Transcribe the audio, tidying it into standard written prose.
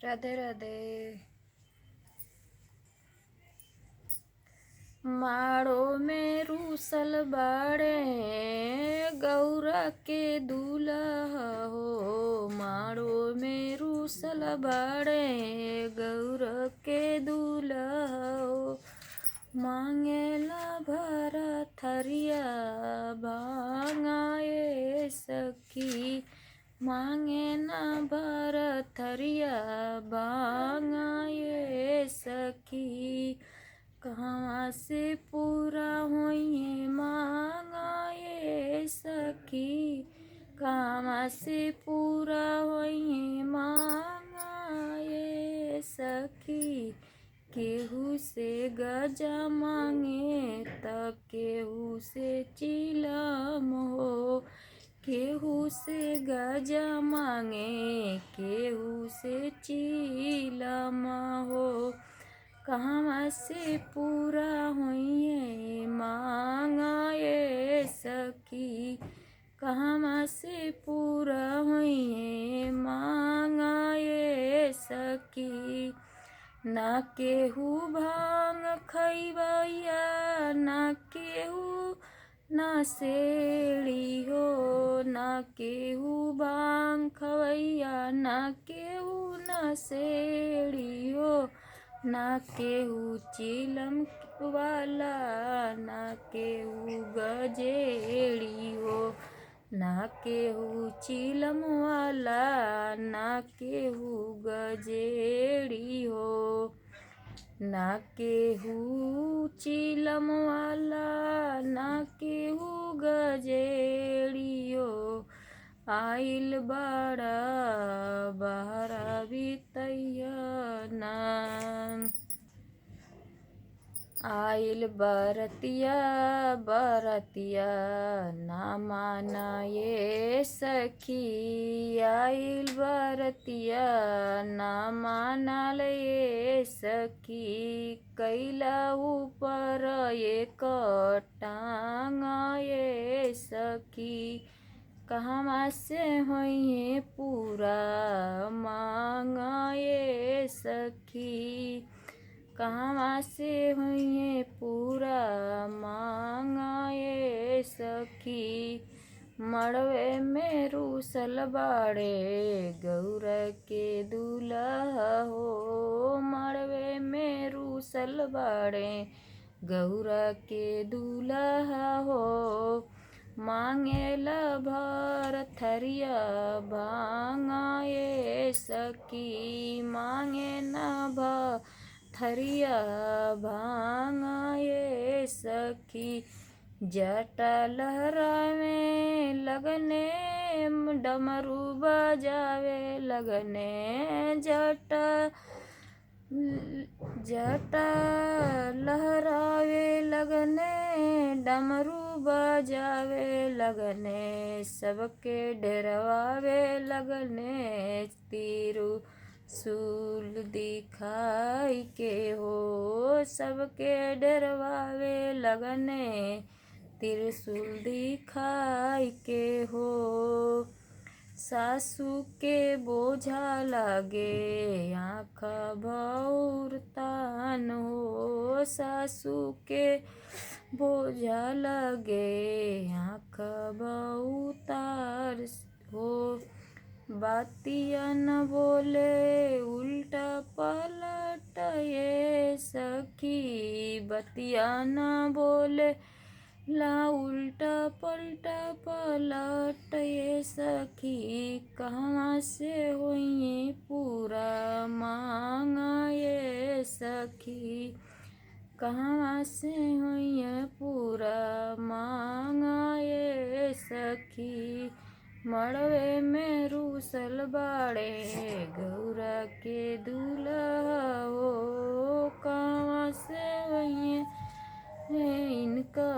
राधे राधे। माड़ो में रूसल बाड़े गौरा के दूल्हा हो। माड़ो में रूसल बाड़े गौरा के दूल्हा हो। मांगेला भरा थरिया भांगाए सखी। मांगे ना भर थरिया भांगाए सखी। कहाँ से पूरा होइए मांगाए सखी। कहाँ से पूरा होइए मांगाए सखी। केहू से गजा मांगे तब केहू से चिलम हो। केहू से गजा मांगे केहू से चिलम हो। कहाँ से पूरा होइए मांगाए सखी। कहाँ से पूरा होइए मांगाए सखी। ना केहू भांग खैबैया ना केहू ना सेड़ी हो। ना केहू भांग खवैया ना केहू ना सेड़ी हो। ना केहू चिलम वाला ना केहू गजेड़ी हो। ना केहू चिलम वाला ना केहू गजेड़ी हो। ना केहू चिलम वाला ना केहू गजेड़ी हो। आइल बड़ा बहरा बितैया ना। आइल बरतिया बरतिया ना माना ये सखी। आइल बरतिया ना माना ये सखी। कैला ऊपर एक टांगा ये सखी। कहाँ से होइए पूरा मांगा ये सखी। कहाँ से हुई पूरा मांगाए सखी। मड़वे में रूसल बाड़े गौरा के दूल्हा हो। मड़वे में रूसल बाड़े गौरा के दूल्हा हो। मांगेला भर थरिया भांगाए सखी। मांगे ना भर थरिया भांगाए सखी। जटा लहरावे लगने डमरू बजावे लगने। जटा लहरावे लगने डमरू बजावे लगने। सबके डरवावे लगने तीरू सूल दिखाई के हो। सबके डरवावे लगने त्रिशूल दिखाई के हो। सासू के बोझा लागे आँख भौर तान हो। सासू के बोझा लगे आँख बहुतार हो। बातिया न बोले उल्टा पलट ये सखी। बतिया न बोले ला उल्टा पलटा पलट ये सखी। कहाँ से होइए पूरा मांगा ये सखी। कहाँ से होइए पूरा मांगा ये सखी। मड़वे में रूसल बाड़े गौरा के दूल्हा हो। कहाँ से होइए इनका